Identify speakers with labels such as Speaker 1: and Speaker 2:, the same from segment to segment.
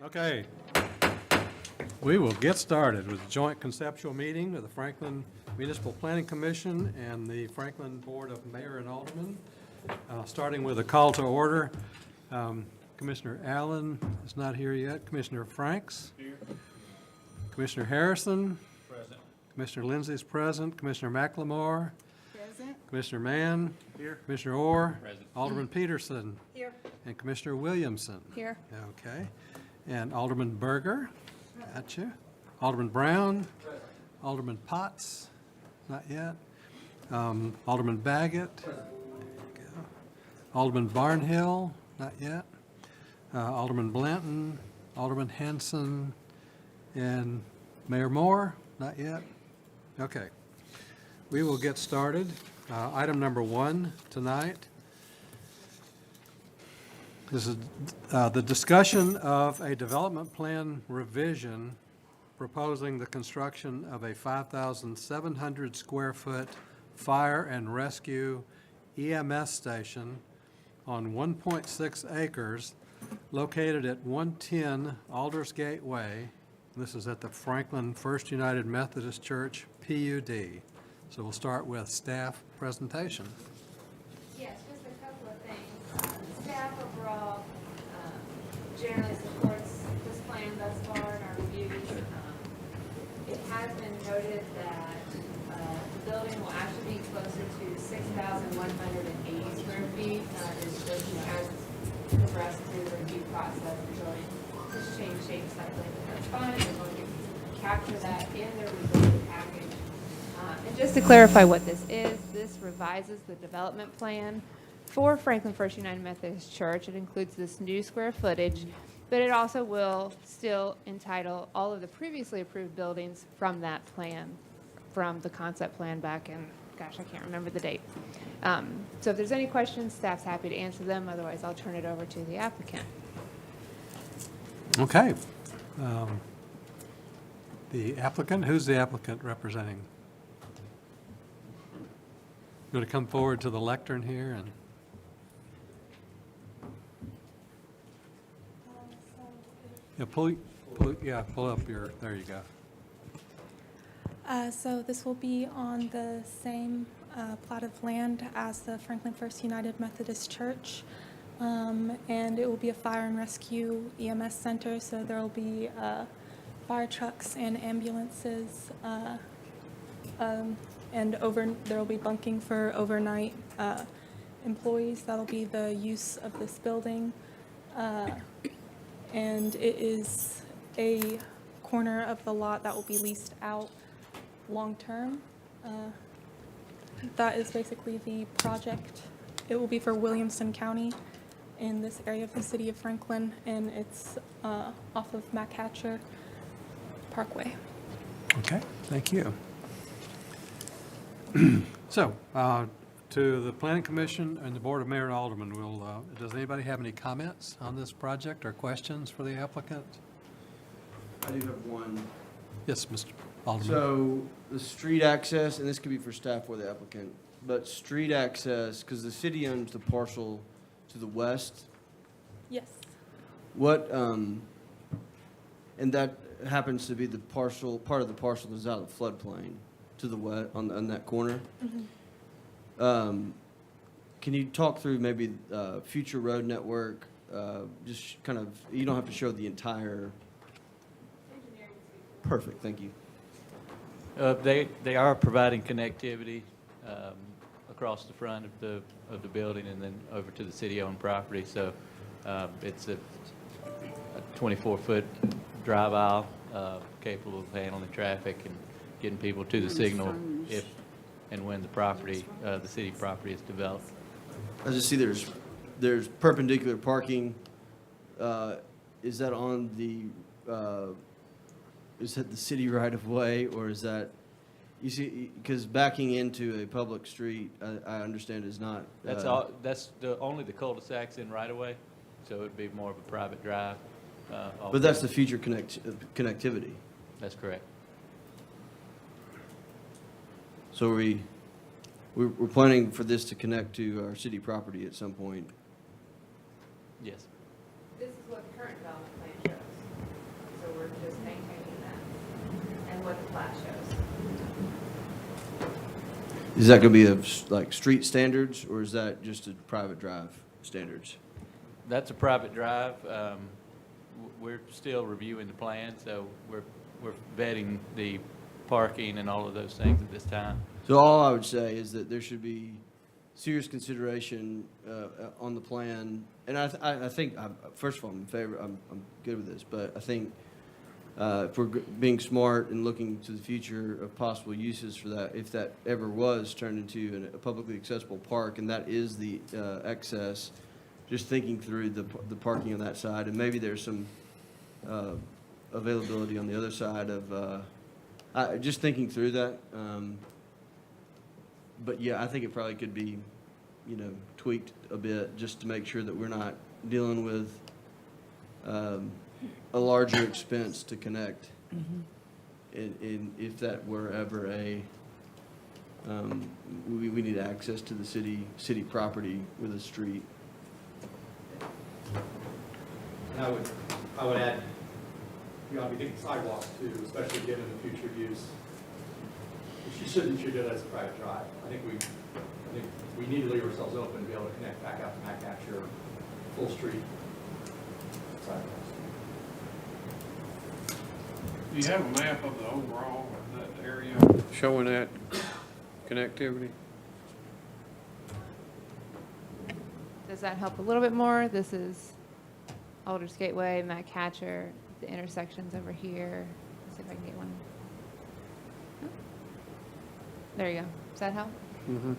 Speaker 1: Okay, we will get started with the joint conceptual meeting of the Franklin Municipal Planning Commission and the Franklin Board of Mayor and Aldermen, starting with a call to order. Commissioner Allen is not here yet. Commissioner Franks? Here. Commissioner Harrison? Present. Commissioner Lindsay is present. Commissioner McLemore?
Speaker 2: Present.
Speaker 1: Commissioner Mann?
Speaker 3: Here.
Speaker 1: Commissioner Orr?
Speaker 3: Present.
Speaker 1: Alderman Peterson?
Speaker 2: Here.
Speaker 1: And Commissioner Williamson?
Speaker 2: Here.
Speaker 1: Okay. And Alderman Berger? Gotcha. Alderman Brown? Alderman Potts? Not yet. Alderman Baggett? There you go. Alderman Barnhill? Not yet. Alderman Blanton? Alderman Hanson? And Mayor Moore? Not yet. Okay. We will get started. Item number 1 tonight. This is the discussion of a development plan revision proposing the construction of a 5,700 square foot fire and rescue EMS station on 1.6 acres located at 110 Aldersgate Way. This is at the Franklin First United Methodist Church, PUD. So we'll start with staff presentation.
Speaker 4: Yes, just a couple of things. Staff overall generally supports this plan thus far in our reviews. It has been noted that the building will actually be closer to 6,180 square feet. It's just, as progressed through the review process, the building has changed shape slightly, but that's fine. We're going to capture that in the revision package. And just to clarify what this is, this revises the development plan for Franklin First United Methodist Church. It includes this new square footage, but it also will still entitle all of the previously approved buildings from that plan, from the concept plan back in, gosh, I can't remember the date. So if there's any questions, staff's happy to answer them. Otherwise, I'll turn it over to the applicant.
Speaker 1: Okay. The applicant, who's the applicant representing? You want to come forward to the lectern here and? Yeah, pull up your, there you go.
Speaker 5: So this will be on the same plot of land as the Franklin First United Methodist Church. And it will be a fire and rescue EMS center, so there will be fire trucks and ambulances, and there will be bunking for overnight employees. That'll be the use of this building. And it is a corner of the lot that will be leased out long-term. That is basically the project. It will be for Williamson County in this area of the city of Franklin, and it's off of MacHatcher Parkway.
Speaker 1: Okay, thank you. So, to the Planning Commission and the Board of Mayor and Aldermen, does anybody have any comments on this project or questions for the applicant?
Speaker 3: I do have one.
Speaker 1: Yes, Mr. Alderman.
Speaker 3: So the street access, and this could be for staff or the applicant, but street access, because the city owns the parcel to the west.
Speaker 5: Yes.
Speaker 3: What, and that happens to be the parcel, part of the parcel that's out of the floodplain to the west, on that corner.
Speaker 5: Mm-hmm.
Speaker 3: Can you talk through maybe future road network, just kind of, you don't have to show the entire. Perfect, thank you.
Speaker 6: They are providing connectivity
Speaker 2: across the front of the building and then over to the city-owned property. So it's a 24-foot drive aisle capable of handling traffic and getting people to the signal if and when the property, the city property is developed.
Speaker 3: I just see there's perpendicular parking. Is that on the, is that the city right of way, or is that, you see, because backing into a public street, I understand is not.
Speaker 2: That's all, that's only the cul-de-sacs in right-of-way, so it'd be more of a private drive.
Speaker 3: But that's the future connectivity.
Speaker 2: That's correct.
Speaker 3: So we're planning for this to connect to our city property at some point.
Speaker 2: Yes.
Speaker 4: This is what the current development plan shows. So we're just maintaining that and what the plat shows.
Speaker 3: Is that going to be like street standards, or is that just a private drive standards?
Speaker 2: That's a private drive. We're still reviewing the plan, so we're vetting the parking and all of those things at this time.
Speaker 3: So all I would say is that there should be serious consideration on the plan. And I think, first of all, I'm in favor, I'm good with this, but I think if we're being smart and looking to the future of possible uses for that, if that ever was turned into a publicly accessible park, and that is the excess, just thinking through the parking on that side, and maybe there's some availability on the other side of, just thinking through that. But yeah, I think it probably could be, tweaked a bit just to make sure that we're not dealing with a larger expense to connect. And if that were ever we need access to the city property with a street.
Speaker 6: And I would add, you ought to be thinking sidewalks too, especially given the future use. You shouldn't treat it as a private drive. I think we need to leave ourselves open to be able to connect back out to McAtcher, full street sidewalks.
Speaker 7: Do you have a map of the overall of that area showing that connectivity?
Speaker 4: Does that help a little bit more? This is Alders Gateway, McAtcher, the intersections over here. Let's see if I can get one. Oh. There you go. Does that help?
Speaker 7: Mm-hmm.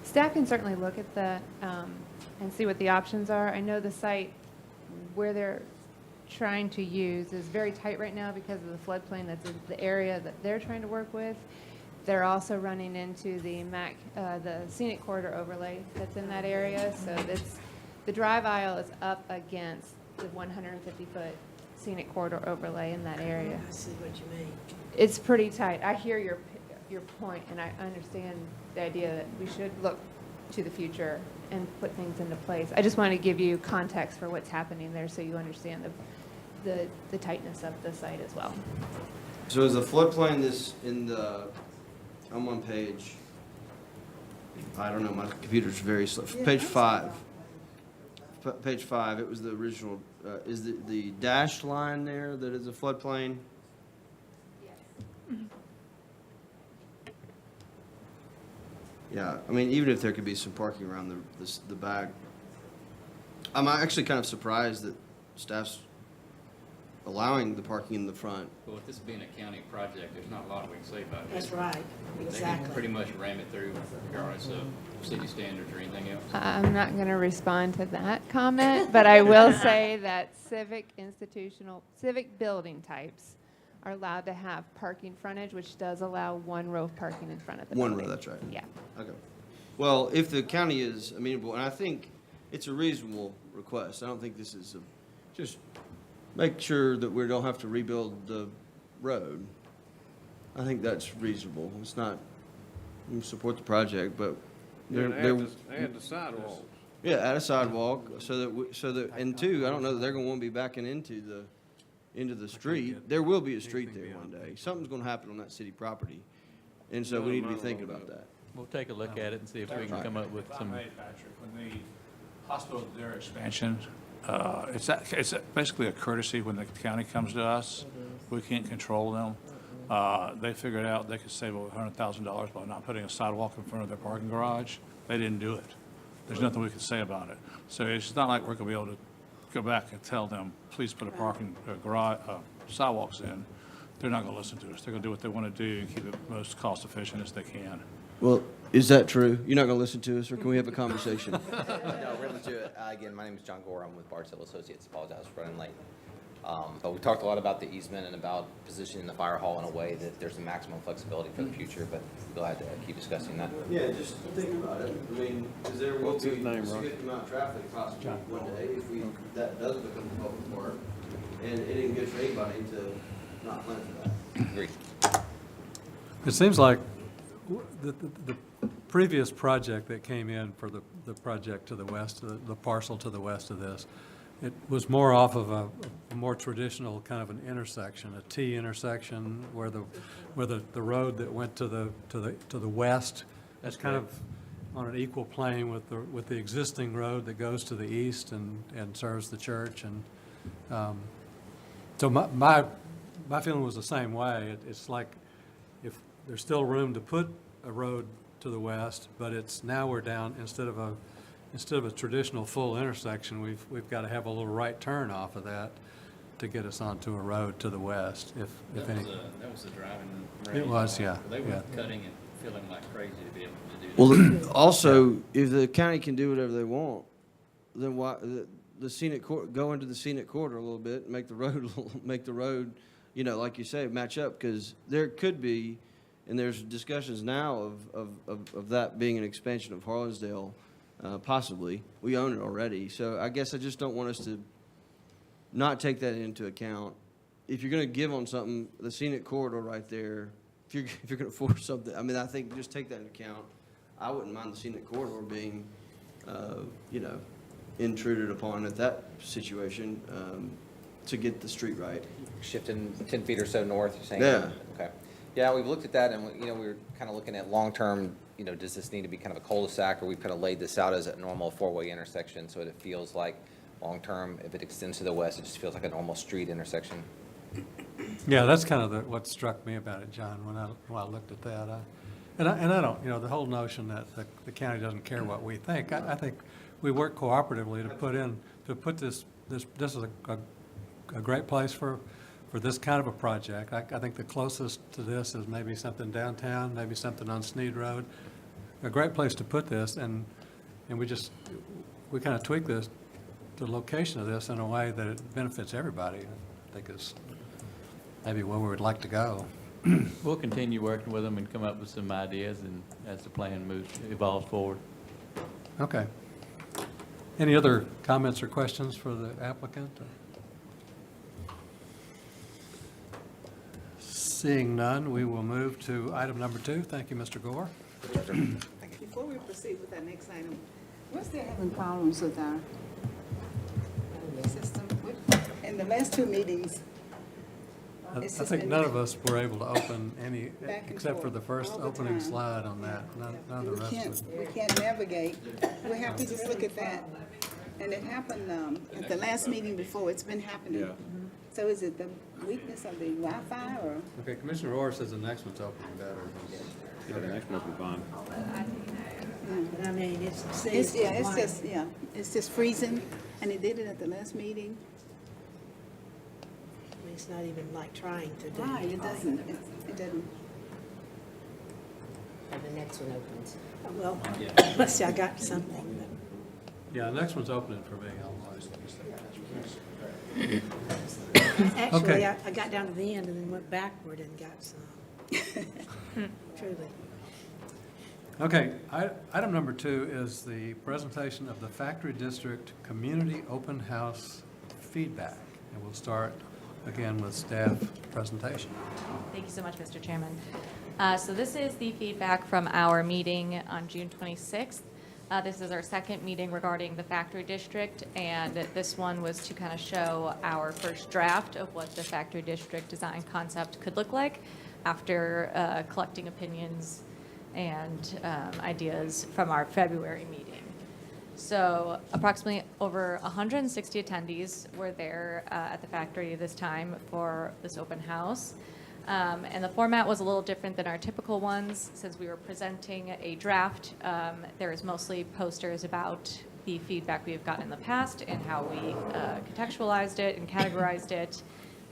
Speaker 4: Staff can certainly look at the, and see what the options are. I know the site where they're trying to use is very tight right now because of the floodplain that's in the area that they're trying to work with. They're also running into the the scenic corridor overlay that's in that area. So the drive aisle is up against the 150-foot scenic corridor overlay in that area.
Speaker 8: I see what you mean.
Speaker 4: It's pretty tight. I hear your point, and I understand the idea that we should look to the future and put things into place. I just want to give you context for what's happening there so you understand the tightness of the site as well.
Speaker 3: So is the floodplain I'm on page, I don't know, my computer's very slow. Page 5. Page 5, it was the original, is the dashed line there that is a floodplain?
Speaker 4: Yes.
Speaker 3: Yeah, I mean, even if there could be some parking around the back, I'm actually kind of surprised that staff's allowing the parking in the front.
Speaker 9: Well, with this being a county project, there's not a lot we can say about it.
Speaker 8: That's right,
Speaker 9: They can
Speaker 8: exactly.
Speaker 9: pretty much ram it through regardless of city standards or anything else.
Speaker 4: I'm not going to respond to that comment, but I will say that civic building types are allowed to have parking frontage, which does allow one row of parking in front of the
Speaker 3: One
Speaker 4: building.
Speaker 3: row, that's right.
Speaker 4: Yeah.
Speaker 3: Okay. Well, if the county is amenable, and I think it's a reasonable request, I don't think this is just make sure that we don't have to rebuild the road. I think that's reasonable. It's not, we support the project, but
Speaker 7: Add the sidewalks.
Speaker 3: yeah, add a sidewalk so that, and two, I don't know that they're gonna wanna be backing into the street. There will be a street there one day. Something's gonna happen on that city property. And so we need to be thinking about that.
Speaker 2: We'll take a look at it and see if we can come up with
Speaker 7: If I
Speaker 2: some.
Speaker 7: may, Patrick, when the hospital did their expansion, it's basically a courtesy when the county comes to us. We can't control them.
Speaker 8: They figured out they could save over $100,000 by not putting a sidewalk in front of their parking garage. They didn't do it. There's nothing we can say about it. So it's not like we're going to be able to go back and tell them, please put a parking garage, sidewalks in. They're not going to listen to us. They're going to do what they want to do and keep it most cost efficient as they can.
Speaker 3: Well, is that true? You're not going to listen to us, or can we have a conversation?
Speaker 10: No, we're going to do it. Again, my name is John Gore. I'm with Barstow Associates. Apologize for running late. But we talked a lot about the easement and about positioning the fire hall in a way that there's a maximum flexibility for the future, but glad to keep discussing that.
Speaker 3: Yeah, just think about it. I mean, because there will be a significant amount of traffic possibly one day if that does become a public park. And it isn't good for anybody to not plan for that.
Speaker 10: Agreed.
Speaker 1: It seems like the previous project that came in for the project to the west, the parcel to the west of this, it was more off of a more traditional kind of an intersection, a T intersection, where the road that went to the west is kind of on an equal plane with the existing road that goes to the east and serves the church. And so my feeling was the same way. It's like, if there's still room to put a road to the west, but now we're down, instead of a traditional full intersection, we've got to have a little right turn off of that to get us onto a road to the west, if any.
Speaker 9: That was the driving
Speaker 1: It
Speaker 9: range.
Speaker 1: was, yeah,
Speaker 9: They were
Speaker 1: yeah.
Speaker 9: cutting and filling like crazy to be able to do that.
Speaker 3: Well, also, if the county can do whatever they want, then why, the scenic, go into the scenic corridor a little bit, make the road, like you say, match up, because there could be, and there's discussions now of that being an expansion of Harlansdale, possibly. We own it already, so I guess I just don't want us to not take that into account. If you're going to give on something, the scenic corridor right there, if you're going to force something, I mean, I think just take that into account. I wouldn't mind the scenic corridor being, intruded upon at that situation, to get the street right.
Speaker 10: Shifting 10 feet or so north, you're saying?
Speaker 3: Yeah.
Speaker 10: Okay. Yeah, we've looked at that, and, we were kind of looking at long-term, does this need to be kind of a cul-de-sac, or we've kind of laid this out as a normal four-way intersection, so it feels like long-term, if it extends to the west, it just feels like a normal street intersection.
Speaker 1: Yeah, that's kind of what struck me about it, John, when I looked at that. And I don't, the whole notion that the county doesn't care what we think, I think we work cooperatively to put this is a great place for this kind of a project. I think the closest to this is maybe something downtown, maybe something on Sneed Road. A great place to put this, and we kind of tweak the location of this in a way that it benefits everybody. I think is maybe where we would like to go.
Speaker 2: We'll continue working with them and come up with some ideas, and as the plan evolves forward.
Speaker 1: Okay. Any other comments or questions for the applicant? Seeing none, we will move to item number 2. Thank you, Mr. Gore.
Speaker 11: Before we proceed with that next item, we're still having problems with our system. In the last 2 meetings,
Speaker 1: I
Speaker 11: it's just
Speaker 1: think
Speaker 11: been
Speaker 1: none of us were able to open any,
Speaker 11: back and
Speaker 1: except for
Speaker 11: forth
Speaker 1: the first
Speaker 11: all the
Speaker 1: opening
Speaker 11: time.
Speaker 1: slide on that. None of the rest of it.
Speaker 11: we can't navigate. We have to just look at that. And it happened at the last meeting before. It's been happening. So is it the weakness of the Wi-Fi or?
Speaker 1: Okay, Commissioner Orr says the next one's opening better.
Speaker 9: Yeah, the next one will be fine.
Speaker 11: But I mean, it's just freezing, and it did it at the last meeting.
Speaker 12: It's not even like trying to do.
Speaker 11: Right, it doesn't, it doesn't.
Speaker 12: And the next one opens. Well, let's see, I got something.
Speaker 1: Yeah, the next one's opening for me almost.
Speaker 12: Actually,
Speaker 1: Okay.
Speaker 12: I got down to the end and then went backward and got some. Truly.
Speaker 1: Okay, item number 2 is the presentation of the Factory District Community Open House feedback. And we'll start again with staff presentation.
Speaker 13: Thank you so much, Mr. Chairman. So this is the feedback from our meeting on June 26th. This is our second meeting regarding the Factory District, and this one was to kind of show our first draft of what the Factory District design concept could look like after collecting opinions and ideas from our February meeting. So approximately over 160 attendees were there at the factory this time for this open house. And the format was a little different than our typical ones, since we were presenting a draft. There is mostly posters about the feedback we've gotten in the past and how we contextualized it and categorized it.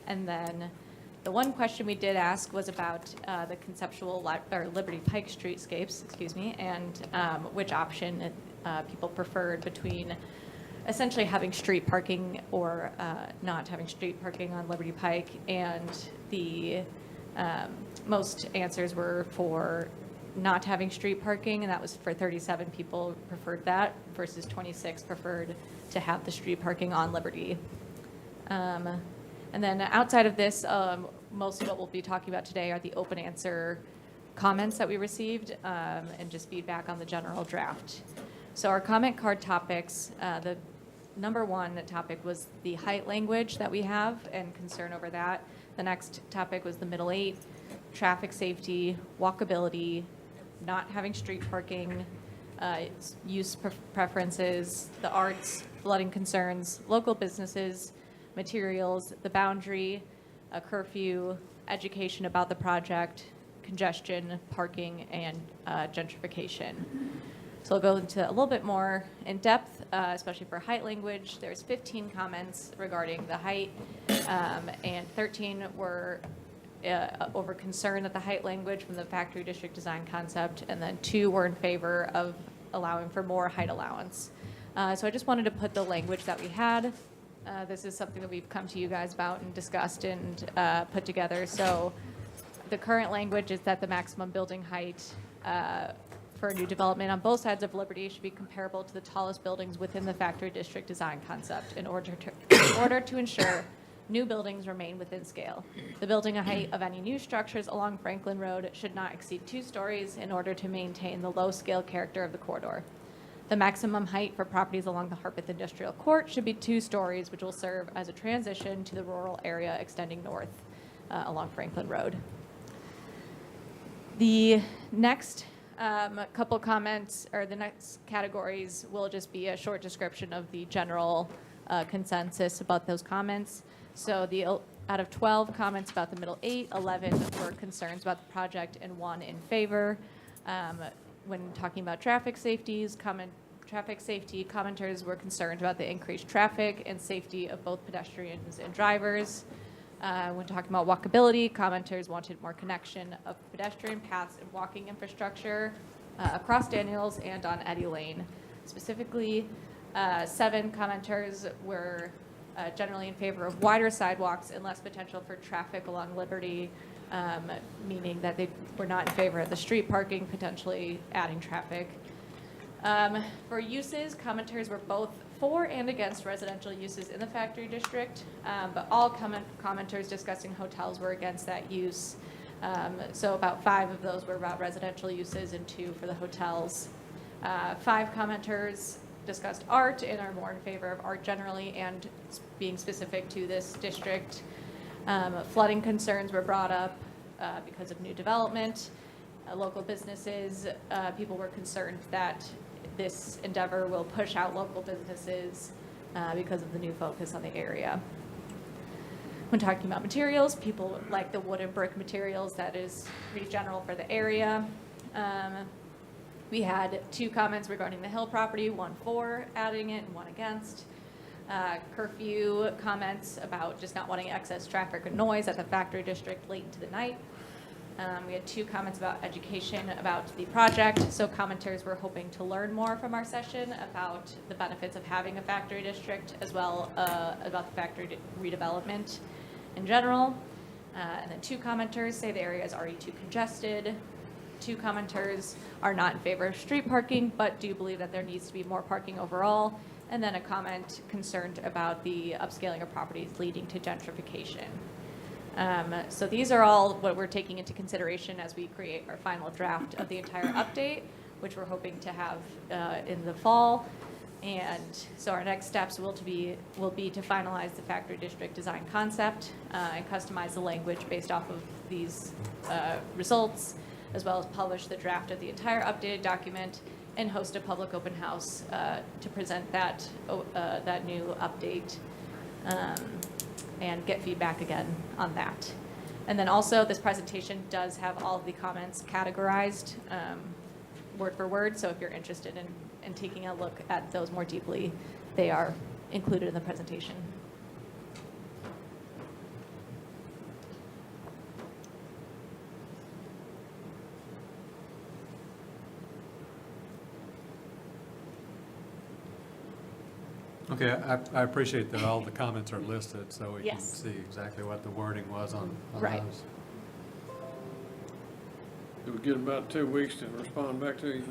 Speaker 13: And then the one question we did ask was about the conceptual or Liberty Pike streetscapes, and which option people preferred between essentially having street parking or not having street parking on Liberty Pike. And the most answers were for not having street parking, and that was for 37 people preferred that versus 26 preferred to have the street parking on Liberty. And then outside of this, most of what we'll be talking about today are the open answer comments that we received and just feedback on the general draft. So our comment card topics, the number one topic was the height language that we have and concern over that. The next topic was the middle eight, traffic safety, walkability, not having street parking, use preferences, the arts, flooding concerns, local businesses, materials, the boundary, a curfew, education about the project, congestion, parking, and gentrification. So I'll go into a little bit more in depth, especially for height language. There's 15 comments regarding the height, and 13 were over concern at the height language from the factory district design concept, and then 2 were in favor of allowing for more height allowance. So I just wanted to put the language that we had. This is something that we've come to you guys about and discussed and put together. So the current language is that the maximum building height for a new development on both sides of Liberty should be comparable to the tallest buildings within the factory district design concept in order to ensure new buildings remain within scale. The building height of any new structures along Franklin Road should not exceed 2 stories in order to maintain the low-scale character of the corridor. The maximum height for properties along the Harpeth Industrial Court should be 2 stories, which will serve as a transition to the rural area extending north along Franklin Road. The next couple comments, or the next categories, will just be a short description of the general consensus about those comments. So out of 12 comments about the middle 8, 11 were concerns about the project and 1 in favor. When talking about traffic safety, commenters were concerned about the increased traffic and safety of both pedestrians and drivers. When talking about walkability, commenters wanted more connection of pedestrian paths and walking infrastructure across Daniels and on Eddy Lane. Specifically, 7 commenters were generally in favor of wider sidewalks and less potential for traffic along Liberty, meaning that they were not in favor of the street parking, potentially adding traffic. For uses, commenters were both for and against residential uses in the factory district, but all commenters discussing hotels were against that use. So about 5 of those were about residential uses and 2 for the hotels. 5 commenters discussed art and are more in favor of art generally and being specific to this district. Flooding concerns were brought up because of new development. Local businesses, people were concerned that this endeavor will push out local businesses because of the new focus on the area. When talking about materials, people like the wood and brick materials. That is pretty general for the area. We had 2 comments regarding the Hill property, 1 for adding it and 1 against. Curfew comments about just not wanting excess traffic or noise at the factory district late into the night. We had 2 comments about education about the project. So commenters were hoping to learn more from our session about the benefits of having a factory district, as well about the factory redevelopment in general. And then 2 commenters say the area is already too congested. 2 commenters are not in favor of street parking, but do believe that there needs to be more parking overall. And then a comment concerned about the upscaling of properties leading to gentrification. So these are all what we're taking into consideration as we create our final draft of the entire update, which we're hoping to have in the fall. And so our next steps will be to finalize the factory district design concept and customize the language based off of these results, as well as publish the draft of the entire updated document and host a public open house to present that new update and get feedback again on that. And then also, this presentation does have all of the comments categorized word for word, so if you're interested in taking a look at those more deeply, they are included in the presentation.
Speaker 1: Okay, I appreciate that all the comments are listed, so we can
Speaker 13: Yes.
Speaker 1: see exactly what the wording was on
Speaker 13: Right.
Speaker 1: those.
Speaker 7: It would get about 2 weeks to respond back to you.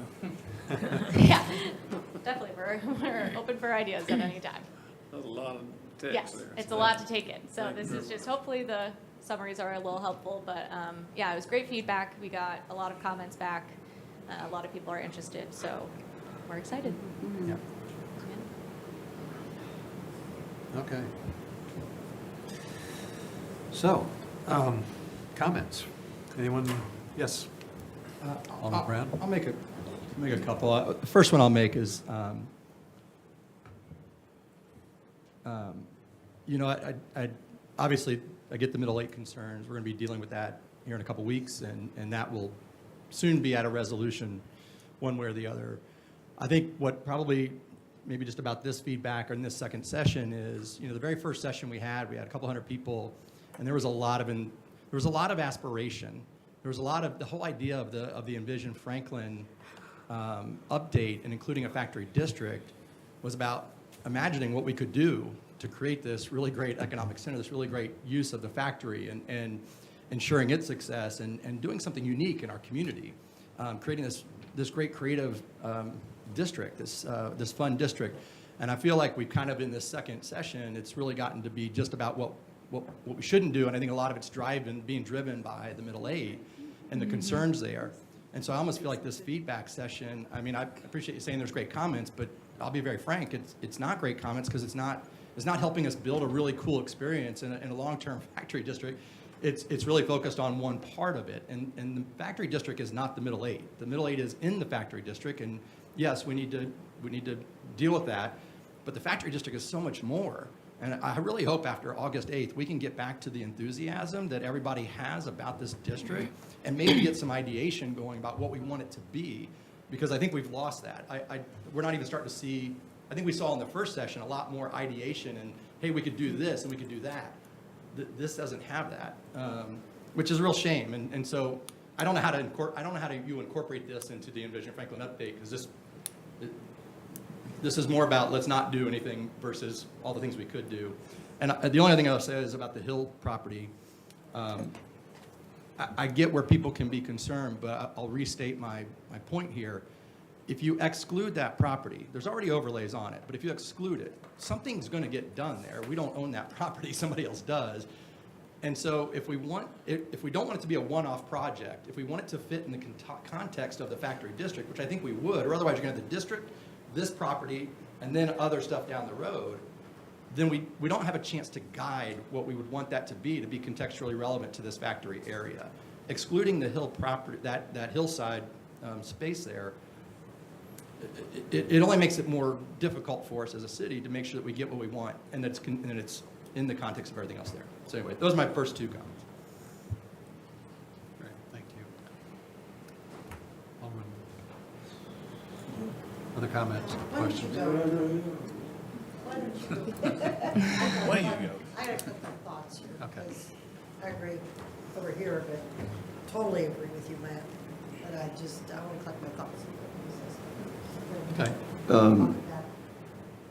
Speaker 13: Yeah, definitely, we're open for ideas at any time.
Speaker 7: That's a lot of text
Speaker 13: Yes,
Speaker 7: there.
Speaker 13: it's a lot to take in, so this is just, hopefully the summaries are a little helpful, but yeah, it was great feedback. We got a lot of comments back. A lot of people are interested, so we're excited.
Speaker 1: Yep. Okay. So, comments? Anyone? Yes? Alderman Brown?
Speaker 6: I'll make a couple. The first one I'll make is, you know, I obviously, I get the Middle Lake concerns. We're going to be dealing with that here in a couple weeks, and that will soon be at a resolution one way or the other. I think what probably maybe just about this feedback or in this second session is, you know, the very first session we had a couple hundred people, and there was a lot of aspiration. There was a lot of the whole idea of the Envision Franklin update and including a factory district was about imagining what we could do to create this really great economic center, this really great use of the factory and ensuring its success and doing something unique in our community, creating this great creative district, this fun district. And I feel like we've kind of in this second session, it's really gotten to be just about what we shouldn't do, and I think a lot of it's being driven by the Middle Eight and the concerns there. And so I almost feel like this feedback session, I mean, I appreciate you saying there's great comments, but I'll be very frank, it's not great comments because it's not helping us build a really cool experience in a long-term factory district. It's really focused on one part of it, and the factory district is not the Middle Eight. The Middle Eight is in the factory district, and yes, we need to deal with that, but the factory district is so much more. And I really hope after August 8th, we can get back to the enthusiasm that everybody has about this district and maybe get some ideation going about what we want it to be, because I think we've lost that. We're not even starting to see, I think we saw in the first session a lot more ideation and, hey, we could do this and we could do that. This doesn't have that, which is a real shame. And so I don't know how you incorporate this into the Envision Franklin update, because this is more about let's not do anything versus all the things we could do. And the only thing I'll say is about the Hill property. I get where people can be concerned, but I'll restate my point here. If you exclude that property, there's already overlays on it, but if you exclude it, something's going to get done there. We don't own that property, somebody else does. And so if we don't want it to be a one-off project, if we want it to fit in the context of the factory district, which I think we would, or otherwise you're going to have the district, this property, and then other stuff down the road, then we don't have a chance to guide what we would want that to be contextually relevant to this factory area. Excluding the Hill property, that hillside space there, it only makes it more difficult for us as a city to make sure that we get what we want, and it's in the context of everything else there. So anyway, those are my first two comments.
Speaker 1: Great, thank you. Alderman. Other comments, questions?
Speaker 8: Way you go.
Speaker 12: I had a couple of thoughts here.
Speaker 1: Okay.
Speaker 12: Because I agree over here, but totally agree with you, Matt. But I want to collect my thoughts.
Speaker 1: Okay.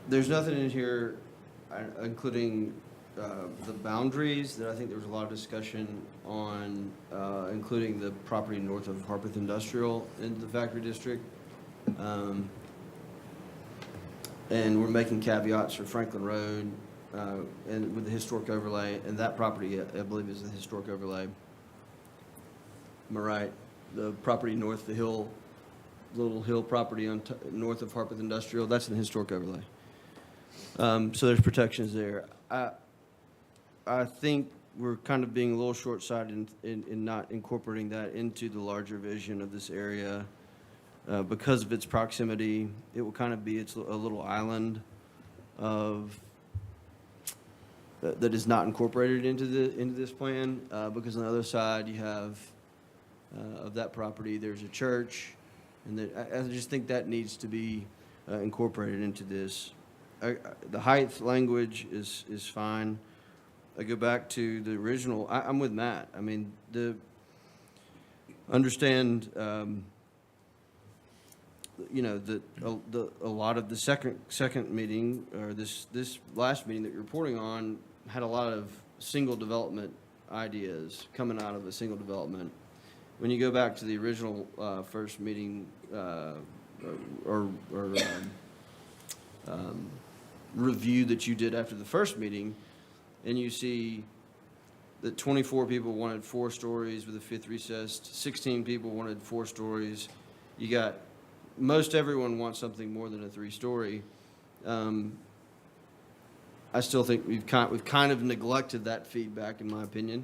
Speaker 3: There's nothing in here, including the boundaries, that I think there was a lot of discussion on, including the property north of Harpeth Industrial into the factory district. And we're making caveats for Franklin Road and with the historic overlay, and that property, I believe, is the historic overlay. Am I right? The property north of the hill, little hill property north of Harpeth Industrial, that's an historic overlay. So there's protections there. I think we're kind of being a little short-sighted in not incorporating that into the larger vision of this area. Because of its proximity, it will kind of be a little island of that is not incorporated into this plan, because on the other side, you have, of that property, there's a church, and I just think that needs to be incorporated into this. The height language is fine. I go back to the original, I'm with Matt. I mean, understand, you know, that a lot of the second meeting, or this last meeting that you're reporting on, had a lot of single development ideas coming out of a single development. When you go back to the original first meeting, review that you did after the first meeting, and you see that 24 people wanted 4 stories with a 5th recessed, 16 people wanted 4 stories. You got, most everyone wants something more than a 3-story. I still think we've kind of neglected that feedback, in my opinion,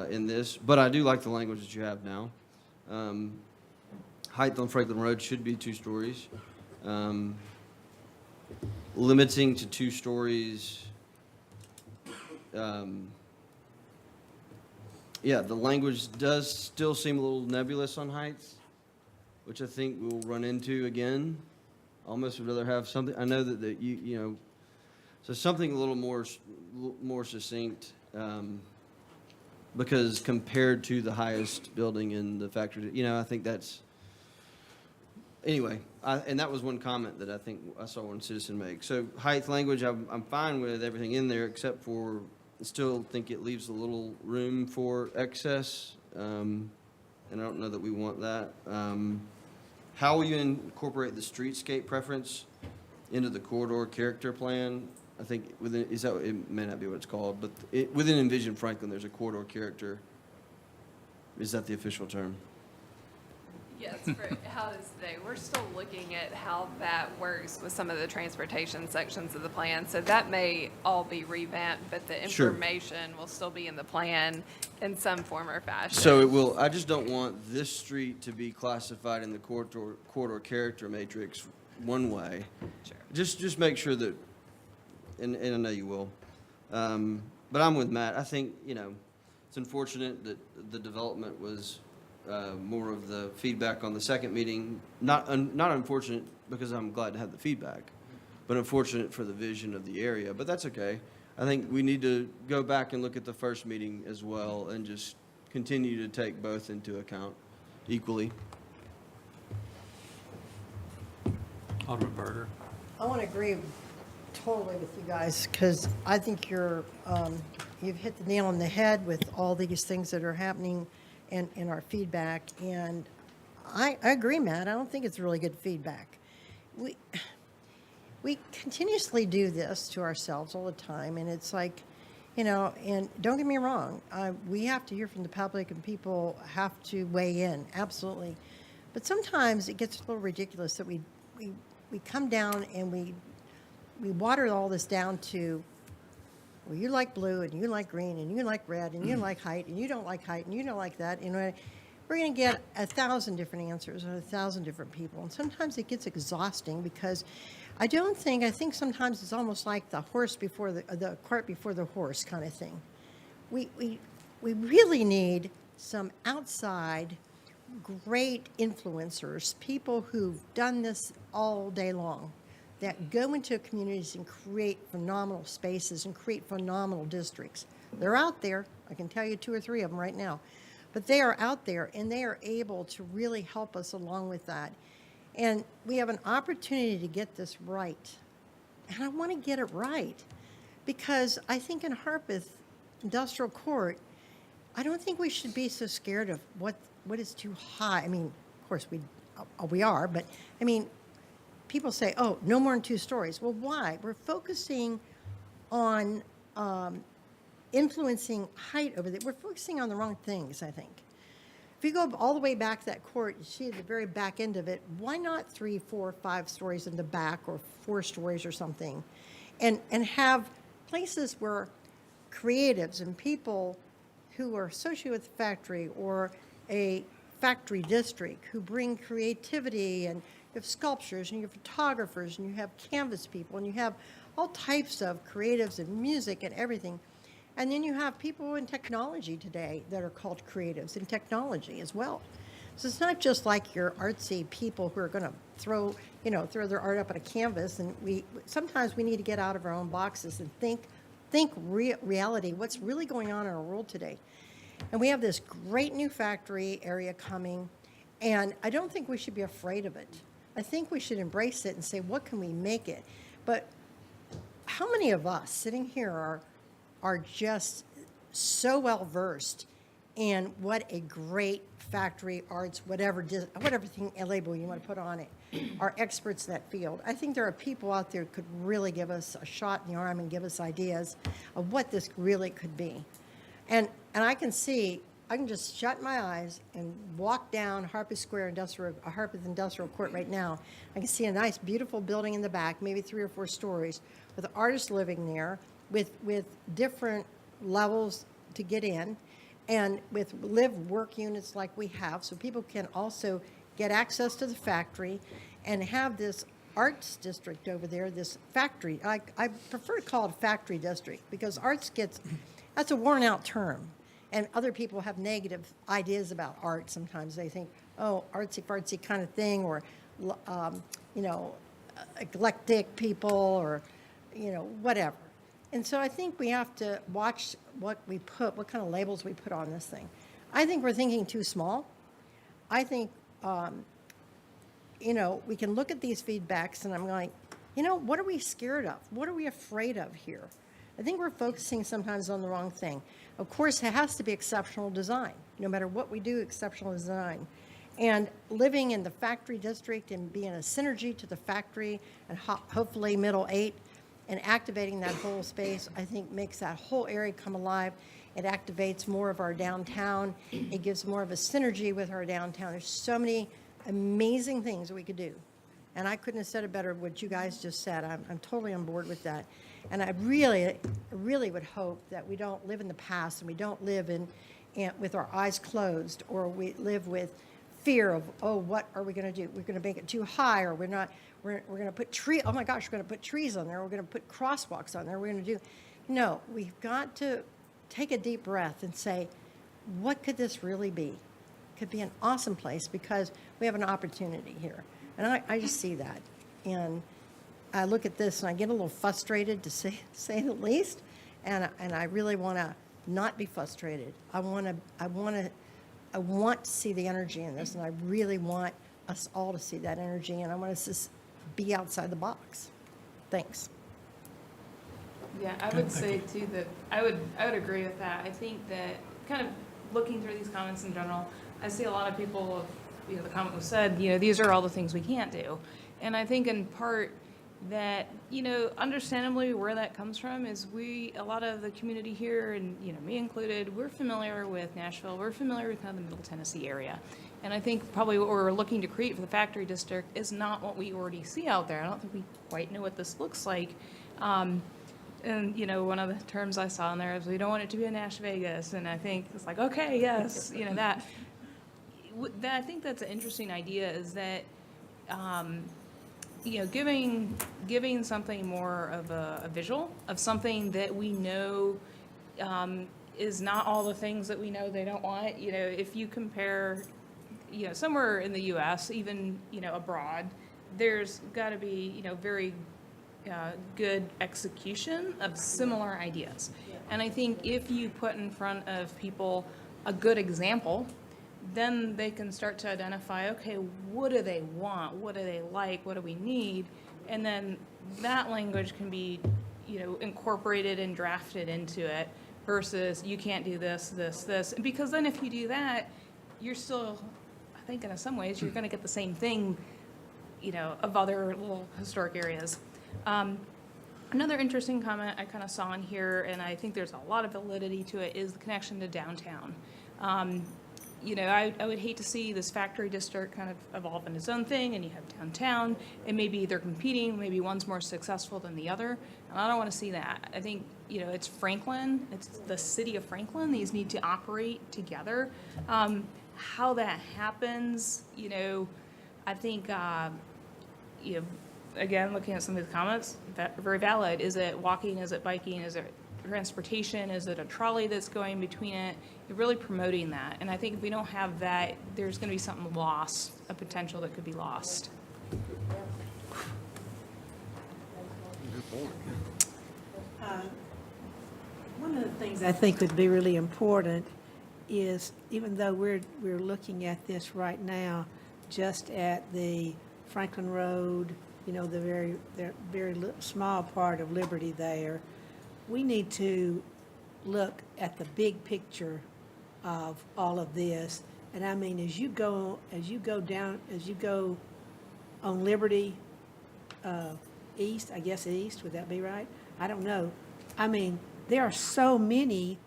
Speaker 3: in this, but I do like the language that you have now. Height on Franklin Road should be 2 stories. Limiting to 2 stories, yeah, the language does still seem a little nebulous on heights, which I think we'll run into again. Almost would rather have something, I know that you know, so something a little more succinct, because compared to the highest building in the factory, you know, I think that's, anyway, and that was one comment that I think I saw one citizen make. So height language, I'm fine with everything in there, except for, I still think it leaves a little room for excess, and I don't know that we want that. How will you incorporate the streetscape preference into the corridor character plan? I think within, it may not be what it's called, but within Envision Franklin, there's a corridor character. Is that the official term?
Speaker 14: Yes, for how it is today. We're still looking at how that works with some of the transportation sections of the plan. So that may all be revamped, but the
Speaker 3: Sure.
Speaker 14: information will still be in the plan in some form or fashion.
Speaker 3: So it will, I just don't want this street to be classified in the corridor character matrix one way.
Speaker 14: Sure.
Speaker 3: Just make sure that, and I know you will, but I'm with Matt. I think, you know, it's unfortunate that the development was more of the feedback on the second meeting. Not unfortunate, because I'm glad to have the feedback, but unfortunate for the vision of the area. But that's okay. I think we need to go back and look at the first meeting as well, and just continue to take both into account equally.
Speaker 1: Alderman Berger.
Speaker 12: I want to agree totally with you guys, because I think you've hit the nail on the head with all these things that are happening in our feedback. And I agree, Matt. I don't think it's really good feedback. We continuously do this to ourselves all the time, and it's like, you know, and don't get me wrong, we have to hear from the public, and people have to weigh in, absolutely. But sometimes it gets a little ridiculous that we come down and we water all this down to, well, you like blue, and you like green, and you like red, and you like height, and you don't like height, and you don't like that. And we're going to get 1,000 different answers or 1,000 different people. And sometimes it gets exhausting, because I think sometimes it's almost like the horse before the cart before the horse kind of thing. We really need some outside great influencers, people who've done this all day long, that go into communities and create phenomenal spaces and create phenomenal districts. They're out there. I can tell you 2 or 3 of them right now. But they are out there, and they are able to really help us along with that. And we have an opportunity to get this right. And I want to get it right, because I think in Harpeth Industrial Court, I don't think we should be so scared of what is too high. I mean, of course we are, but I mean, people say, oh, no more than 2 stories. Well, why? We're focusing on influencing height over there. We're focusing on the wrong things, I think. If you go all the way back to that court, you see at the very back end of it, why not 3, 4, 5 stories in the back, or 4 stories or something? And have places where creatives and people who are associated with the factory or a factory district who bring creativity, and you have sculptures, and you have photographers, and you have canvas people, and you have all types of creatives and music and everything. And then you have people in technology today that are called creatives in technology as well. So it's not just like your artsy people who are going to throw their art up on a canvas. And sometimes we need to get out of our own boxes and think reality, what's really going on in our world today. And we have this great new factory area coming, and I don't think we should be afraid of it. I think we should embrace it and say, what can we make it? But how many of us sitting here are just so well versed in what a great factory, arts, whatever thing, a label you want to put on it, are experts in that field. I think there are people out there who could really give us a shot in the arm and give us ideas of what this really could be. And I can just shut my eyes and walk down Harpeth Industrial Court right now. I can see a nice, beautiful building in the back, maybe 3 or 4 stories, with artists living there, with different levels to get in, and with live-work units like we have, so people can also get access to the factory and have this arts district over there, this factory. I prefer to call it a factory district because that's a worn-out term. And other people have negative ideas about art sometimes. They think, oh, artsy-fartsy kind of thing, or, eclectic people, or, whatever. And so I think we have to watch what kind of labels we put on this thing. I think we're thinking too small. I think, we can look at these feedbacks and I'm going, what are we scared of? What are we afraid of here? I think we're focusing sometimes on the wrong thing. Of course, it has to be exceptional design. No matter what we do, exceptional design. And living in the factory district and being a synergy to the factory and hopefully Middle 8 and activating that whole space, I think makes that whole area come alive. It activates more of our downtown. It gives more of a synergy with our downtown. There's so many amazing things that we could do. And I couldn't have said it better what you guys just said. I'm totally on board with that. And I really would hope that we don't live in the past and we don't live with our eyes closed, or we live with fear of, oh, what are we going to do? We're going to make it too high, or we're going to put oh my gosh, we're going to put trees on there. We're going to put crosswalks on there. We're going to do, no, we've got to take a deep breath and say, what could this really be? It could be an awesome place because we have an opportunity here. And I just see that. And I look at this and I get a little frustrated, to say the least. And I really want to not be frustrated. I want to see the energy in this, and I really want us all to see that energy, and I want us to be outside the box. Thanks.
Speaker 15: Yeah, I would say too that I would agree with that. I think that kind of looking through these comments in general, I see a lot of people, the comment was said, these are all the things we can't do. And I think in part that, understandably where that comes from is a lot of the community here, and, me included, we're familiar with Nashville, we're familiar with kind of the Middle Tennessee area. And I think probably what we're looking to create for the factory district is not what we already see out there. I don't think we quite know what this looks like. And, one of the terms I saw in there is we don't want it to be a Nash Vegas. And I think it's like, okay, yes, that. I think that's an interesting idea, is that, giving something more of a visual of something that we know is not all the things that we know they don't want. If you compare, somewhere in the U.S., even, abroad, there's got to be, very good execution of similar ideas. And I think if you put in front of people a good example, then they can start to identify, okay, what do they want? What do they like? What do we need? And then that language can be, incorporated and drafted into it versus you can't do this, this, this. Because then if you do that, you're still, I think in some ways, you're going to get the same thing, of other little historic areas. Another interesting comment I kind of saw in here, and I think there's a lot of validity to it, is the connection to downtown. I would hate to see this factory district kind of evolve into its own thing, and you have downtown, and maybe they're competing, maybe one's more successful than the other, and I don't want to see that. I think, it's Franklin, it's the city of Franklin, these need to operate together. How that happens, I think, again, looking at some of the comments, very valid. Is it walking? Is it biking? Is it transportation? Is it a trolley that's going between it? You're really promoting that. And I think if we don't have that, there's going to be something lost, a potential that could be lost.
Speaker 16: One of the things I think would be really important is, even though we're looking at this right now, just at the Franklin Road, you know, the very small part of Liberty there, we need to look at the big picture of all of this. And I mean, as you go on Liberty, east, I guess east, would that be right? I don't know. I mean, there are so many,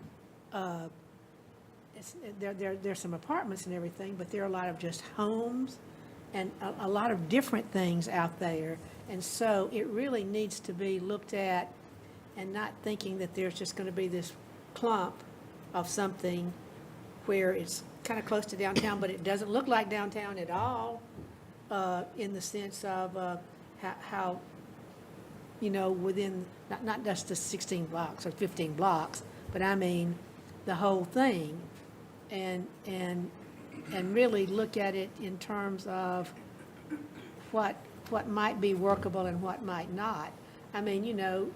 Speaker 16: there's some apartments and everything, but there are a lot of just homes and a lot of different things out there. And so it really needs to be looked at, and not thinking that there's just going to be this clump of something where it's kind of close to downtown, but it doesn't look like downtown at all, in the sense of how, you know, within, not just the 16 blocks or 15 blocks, but I mean the whole thing, and really look at it in terms of what might be workable and what might not. I mean, you know,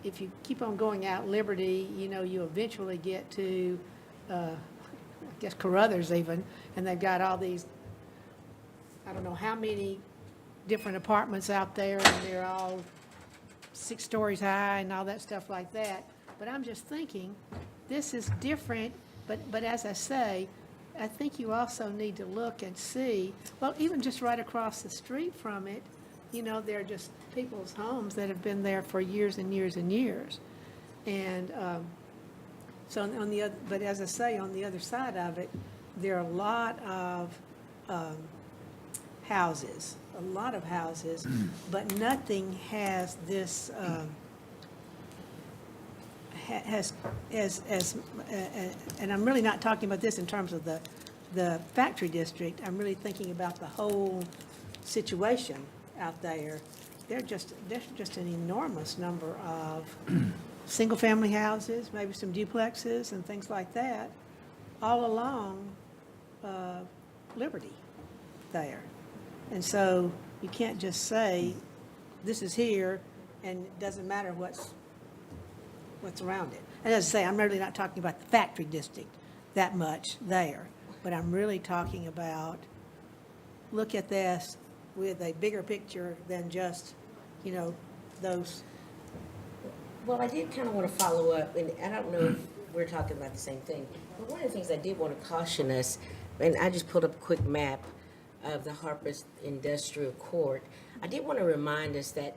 Speaker 16: if you keep on going out Liberty, you know, you eventually get to, I guess Carruthers even, and they've got all these, I don't know how many different apartments out there, and they're all 6 stories high and all that stuff like that. But I'm just thinking, this is different, but as I say, I think you also need to look and see, well, even just right across the street from it, you know, they're just people's homes that have been there for years and years and years. And so on the other, but as I say, on the other side of it, there are a lot of houses, but nothing has this, and I'm really not talking about this in terms of the factory district. I'm really thinking about the whole situation out there. There's just an enormous number of single-family houses, maybe some duplexes and things like that, all along Liberty there. And so you can't just say, this is here, and it doesn't matter what's around it. And as I say, I'm really not talking about the factory district that much there, but I'm really talking about, look at this with a bigger picture than just, you know, those.
Speaker 17: Well, I did kind of want to follow up, and I don't know if we're talking about the same thing, but one of the things I did want to caution us, and I just pulled up a quick map of the Harpers Industrial Court. I did want to remind us that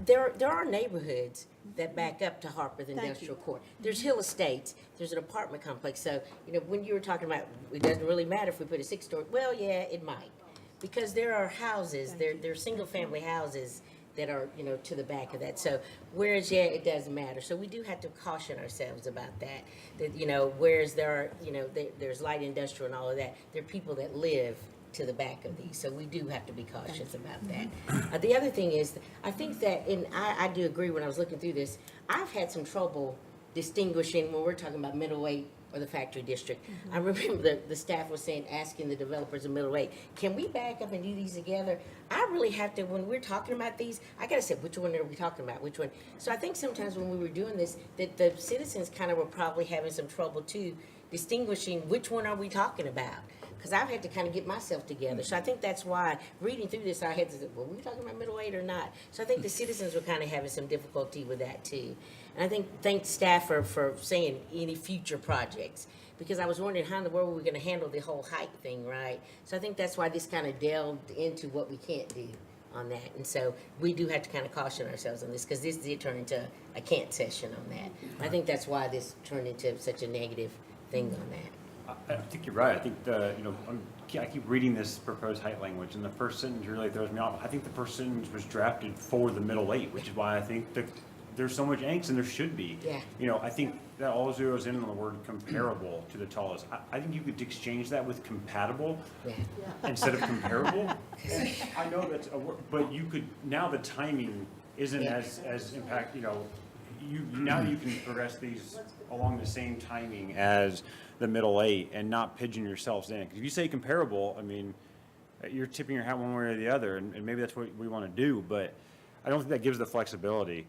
Speaker 17: there are neighborhoods that back up to Harpers Industrial Court. There's Hill Estates, there's an apartment complex. So, you know, when you were talking about, it doesn't really matter if we put a 6-story, well, yeah, it might. Because there are houses, there are single-family houses that are, you know, to the back of that. So whereas, yeah, it doesn't matter. So we do have to caution ourselves about that, you know, whereas there are, you know, there's light industrial and all of that, there are people that live to the back of these. So we do have to be cautious about that. The other thing is, I think that, and I do agree when I was looking through this, I've had some trouble distinguishing when we're talking about middle eight or the factory district. I remember the staff was saying, asking the developers of middle eight, can we back up and do these together? I really have to, when we're talking about these, I gotta say, which one are we talking about, which one? So I think sometimes when we were doing this, that the citizens kind of were probably having some trouble too, distinguishing which one are we talking about? Because I've had to kind of get myself together. So I think that's why, reading through this, I had to say, well, were we talking about middle eight or not? So I think the citizens were kind of having some difficulty with that too. And I think, thank staff for saying any future projects, because I was wondering how in the world were we gonna handle the whole height thing, right? So I think that's why this kind of delved into what we can't do on that. And so we do have to kind of caution ourselves on this, because this did turn into a can't session on that. I think that's why this turned into such a negative thing on that.
Speaker 18: I think you're right. I think I keep reading this proposed height language, and the first sentence really throws me off. I think the first sentence was drafted for the middle eight, which is why I think there's so much angst, and there should be.
Speaker 17: Yeah.
Speaker 18: You know, I think that all zeroes in on the word comparable to the tallest. I think you could exchange that with compatible
Speaker 17: Yeah.
Speaker 18: instead of comparable. I know that's a word, but you could, now the timing isn't
Speaker 17: Yeah.
Speaker 18: as impact, you know, now you can progress these along the same timing as the middle eight and not pigeon yourselves in. 'Cause if you say comparable, I mean, you're tipping your hat one way or the other, and maybe that's what we want to do, but I don't think that gives the flexibility.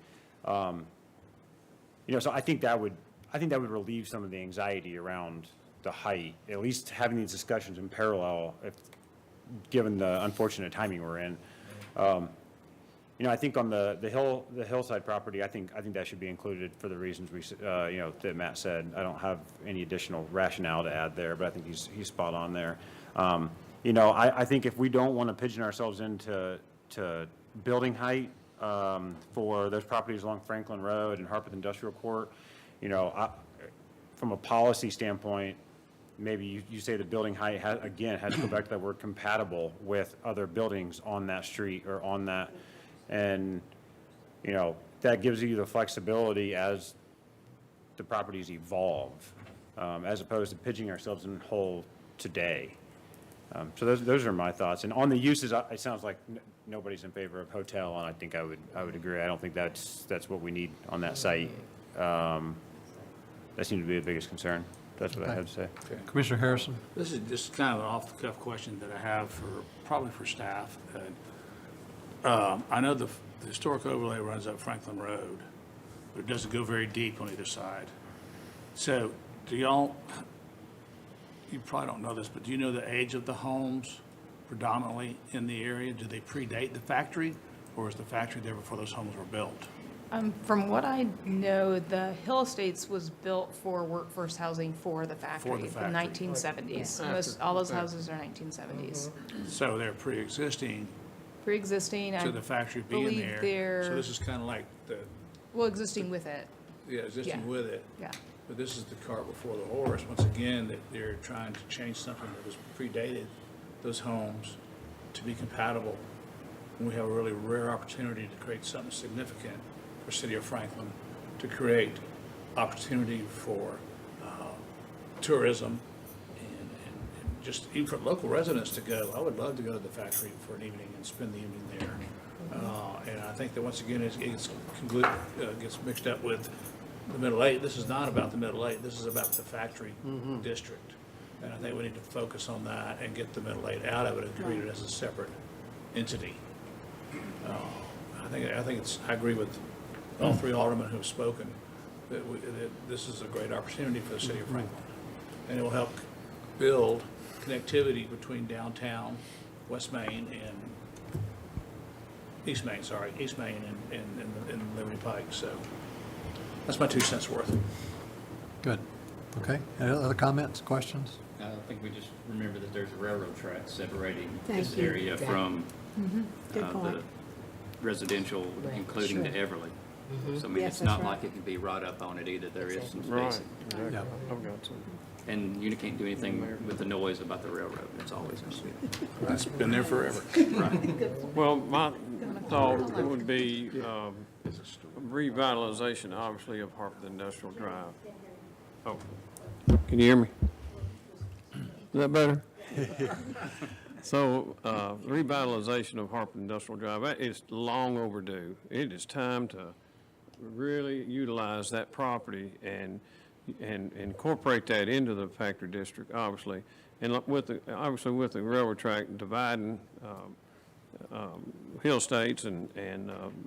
Speaker 18: You know, so I think that would relieve some of the anxiety around the height, at least having these discussions in parallel, given the unfortunate timing we're in. You know, I think on the hillside property, I think that should be included for the reasons you know, that Matt said. I don't have any additional rationale to add there, but I think he's spot on there. You know, I think if we don't want to pigeon ourselves into building height for those properties along Franklin Road and Harpeth Industrial Court, you know, from a policy standpoint, maybe you say the building height has to go back to that word compatible with other buildings on that street or on that. And, you know, that gives you the flexibility as the properties evolve, as opposed to pigeoning ourselves in whole today. So those are my thoughts. And on the uses, it sounds like nobody's in favor of hotel, and I think I would agree. I don't think that's what we need on that site. That seems to be the biggest concern. That's what I have to say.
Speaker 1: Commissioner Harrison?
Speaker 8: This is just kind of an off-the-cuff question that I have probably for staff. I know the historic overlay runs up Franklin Road, but it doesn't go very deep on either side. So do y'all, you probably don't know this, but do you know the age of the homes predominantly in the area? Do they predate the factory, or is the factory there before those homes were built?
Speaker 15: From what I know, the Hill Estates was built for workforce housing for the factory, the
Speaker 8: factory.
Speaker 15: 1970s. All those houses are 1970s.
Speaker 8: So they're pre-existing
Speaker 15: Pre-existing, I
Speaker 8: to the factory being
Speaker 15: believe
Speaker 8: there.
Speaker 15: they're,
Speaker 8: So this is kind of like
Speaker 15: well, existing with it.
Speaker 8: existing
Speaker 15: Yeah.
Speaker 8: with it.
Speaker 15: Yeah.
Speaker 8: But this is the cart before the horse. Once again, that they're trying to change something that was predated those homes to be compatible. And we have a really rare opportunity to create something significant for City of Franklin, to create opportunity for tourism and just even for local residents to go. I would love to go to the factory for an evening and spend the evening there. And I think that once again, it gets mixed up with the Middle Eight. This is not about the Middle Eight. This is about the factory district. And I think we need to focus on that and get the Middle Eight out of it and treat it as a separate entity. I agree with all three aldermen who have spoken, that this is a great opportunity for the city of Franklin. And it will help build connectivity between downtown, West Main, and East Main and Liberty Pike. So that's my 2 cents worth.
Speaker 1: Good. Okay. Any other comments, questions?
Speaker 9: I think we just remember that there's a railroad track separating
Speaker 16: Thank
Speaker 9: this
Speaker 16: you.
Speaker 9: area
Speaker 16: Yeah.
Speaker 9: from
Speaker 16: Good
Speaker 9: the
Speaker 16: point.
Speaker 9: residential,
Speaker 17: Right.
Speaker 9: including the
Speaker 16: Sure.
Speaker 9: Everly. So I mean,
Speaker 16: Yes,
Speaker 9: it's
Speaker 16: that's
Speaker 9: not
Speaker 16: right.
Speaker 9: like it can be right up on it either. There is some
Speaker 7: Right.
Speaker 9: spacing.
Speaker 1: Yeah.
Speaker 7: I've got some.
Speaker 9: And you can't do anything with the noise about the railroad. It's always going to be.
Speaker 8: It's been there forever.
Speaker 7: Well, my thought would be revitalization, obviously, of Harpeth Industrial Drive. Oh, can you hear me? Is that better? So, revitalization of Harpeth Industrial Drive, that is long overdue. It is time to really utilize that property and incorporate that into the factory district, obviously. And with the railroad track dividing Hill Estates and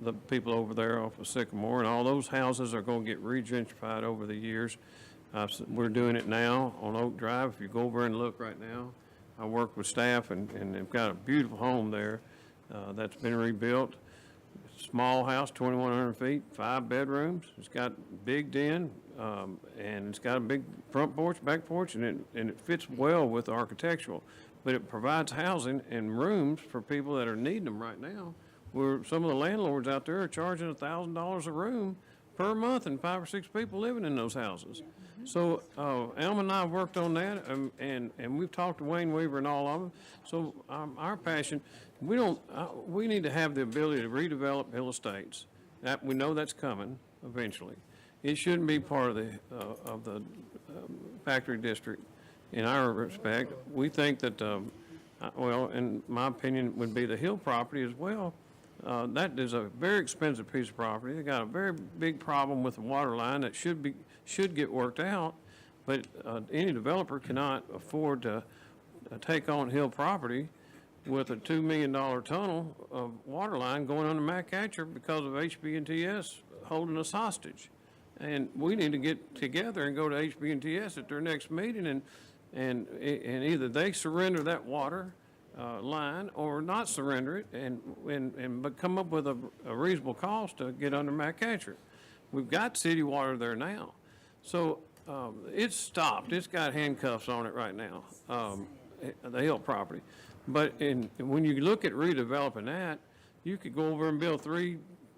Speaker 7: the people over there off of Sycamore, and all those houses are going to get re-gentrified over the years. We're doing it now on Oak Drive. If you go over and look right now, I work with staff, and they've got a beautiful home there that's been rebuilt. Small house, 2,100 feet, 5 bedrooms. It's got big den, and it's got a big front porch, back porch, and it fits well with architectural. But it provides housing and rooms for people that are needing them right now, where some of the landlords out there are charging $1,000 a room per month, and 5 or 6 people living in those houses. So Alma and I have worked on that, and we've talked to Wayne Weaver and all of them. So our passion, we need to have the ability to redevelop Hill Estates. We know that's coming, eventually. It shouldn't be part of the factory district in our respect. We think that, well, in my opinion, would be the Hill property as well. That is a very expensive piece of property. They got a very big problem with the water line that should get worked out, but any developer cannot afford to take on Hill property with a $2 million tunnel of water line going under McAtcher because of HB&TS holding us hostage. And we need to get together and go to HB&TS at their next meeting and either they surrender that water line or not surrender it but come up with a reasonable cost to get under McAtcher. We've got city water there now. So it's stopped. It's got handcuffs on it right now, the Hill property. But when you look at redeveloping that, you could go over and build 3-story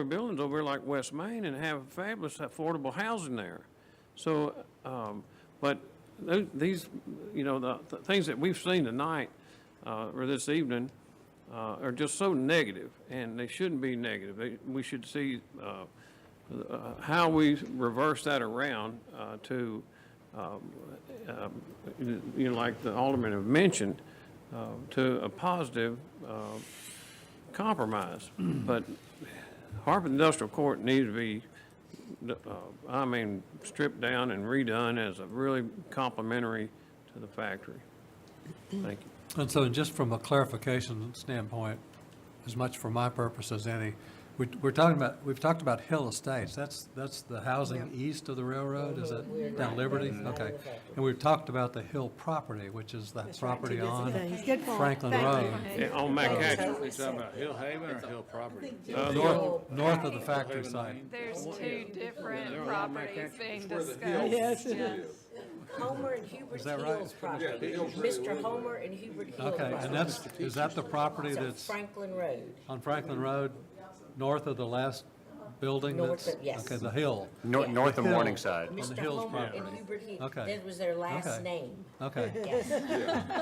Speaker 7: buildings over here like West Main and have fabulous affordable housing there. So, but these, the things that we've seen tonight or this evening are just so negative, and they shouldn't be negative. We should see how we reverse that around to, like the aldermen have mentioned, to a positive compromise. But Harpeth Industrial Court needs to be, stripped down and redone as a really complementary to the factory. Thank you.
Speaker 1: And so just from a clarification standpoint, as much for my purpose as any, we've talked about Hill Estates. That's the housing east of the railroad, is it down Liberty? Okay. And we've talked about the Hill property, which is the property on Franklin Road.
Speaker 7: Yeah, on McAtcher.
Speaker 8: You talking about Hill Haven or Hill property?
Speaker 1: North of the factory site.
Speaker 14: There's two different properties being discussed.
Speaker 16: Yes.
Speaker 17: Homer and Hubert
Speaker 1: Is that right?
Speaker 17: Hill's property. Mr. Homer and Hubert Hill's
Speaker 1: Okay,
Speaker 17: property.
Speaker 1: and is that the property
Speaker 17: It's on
Speaker 1: that's
Speaker 17: Franklin Road.
Speaker 1: on Franklin Road, north of the last building?
Speaker 17: North of- yes.
Speaker 1: Okay, the Hill.
Speaker 18: North of
Speaker 1: Hill.
Speaker 18: Morningside.
Speaker 1: On the
Speaker 17: Mr.
Speaker 1: Hills
Speaker 17: Homer
Speaker 1: property.
Speaker 17: and Hubert Hill.
Speaker 1: Okay.
Speaker 17: That was their last
Speaker 1: Okay.
Speaker 17: name.
Speaker 1: Okay.
Speaker 17: Yes.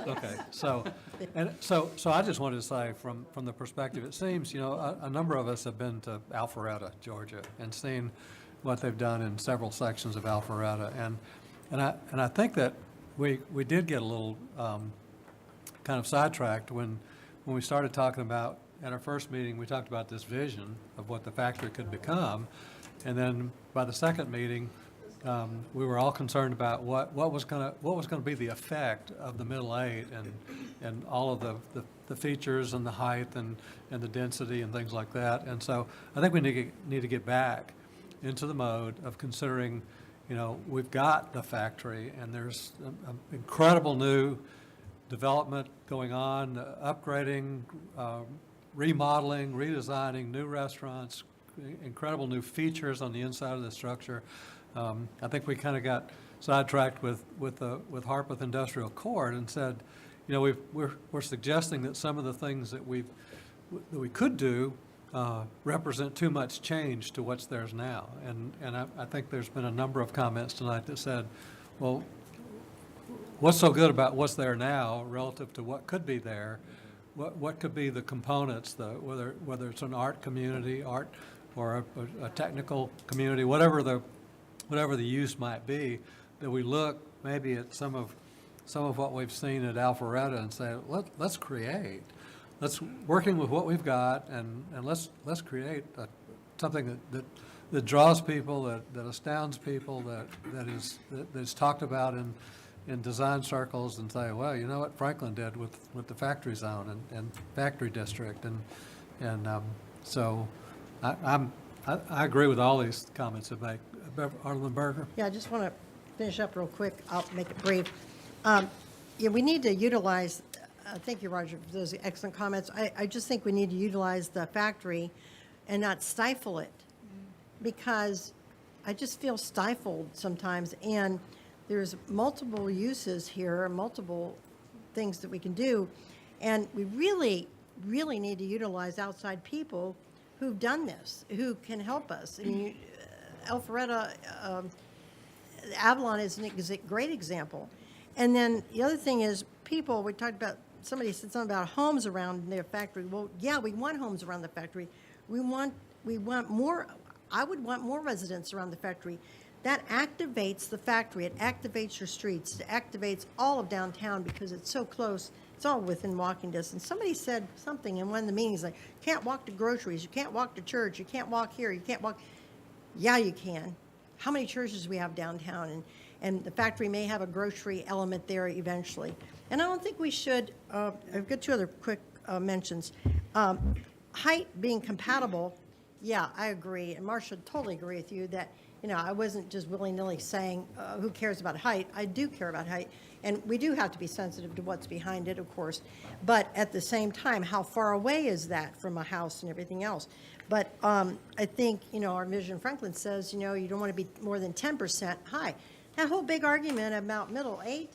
Speaker 1: Okay, so I just wanted to say, from the perspective, it seems, a number of us have been to Alpharetta, Georgia, and seen what they've done in several sections of Alpharetta, and I think that we did get a little kind of sidetracked when we started talking about, at our first meeting, we talked about this vision of what the factory could become, and then by the second meeting, we were all concerned about what was going to be the effect of the Middle Eight and all of the features and the height and the density and things like that. And so I think we need to get back into the mode of considering, we've got the factory and there's an incredible new development going on, upgrading, remodeling, redesigning, new restaurants, incredible new features on the inside of the structure. I think we kind of got sidetracked with Harpeth Industrial Court and said, we're suggesting that some of the things that we could do represent too much change to what's there now. And I think there's been a number of comments tonight that said, well, what's so good about what's there now relative to what could be there? What could be the components, whether it's an art community, or a technical community, whatever the use might be, that we look maybe at some of what we've seen at Alpharetta and say, let's create. Let's working with what we've got and let's create something that draws people, that astounds people, that is talked about in design circles, and say, well, you know what Franklin did with the factory zone and factory district, and so I agree with all these comments that make. Arlen Berger.
Speaker 12: Yeah, I just want to finish up real quick. I'll make it brief. We need to utilize, thank you, Roger, for those excellent comments. I just think we need to utilize the factory and not stifle it, because I just feel stifled sometimes, and there's multiple uses here, multiple things that we can do, and we really, really need to utilize outside people who've done this, who can help us. And Alpharetta, Avalon is a great example. And then the other thing is people, we talked about, somebody said something about homes around their factory. Well, yeah, we want homes around the factory, We want more, I would want more residents around the factory. That activates the factory, it activates your streets, it activates all of downtown because it's so close. It's all within walking distance. Somebody said something in one of the meetings, like, you can't walk to groceries, you can't walk to church, you can't walk here, you can't walk. Yeah, you can. How many churches do we have downtown? And the factory may have a grocery element there eventually. And I don't think we should, I've got two other quick mentions. Height being compatible, yeah, I agree. And Marcia, totally agree with you that, I wasn't just willy-nilly saying, who cares about height? I do care about height. And we do have to be sensitive to what's behind it, of course. But at the same time, how far away is that from a house and everything else? But I think, our Vision Franklin says, you don't want to be more than 10% high. That whole big argument about middle 8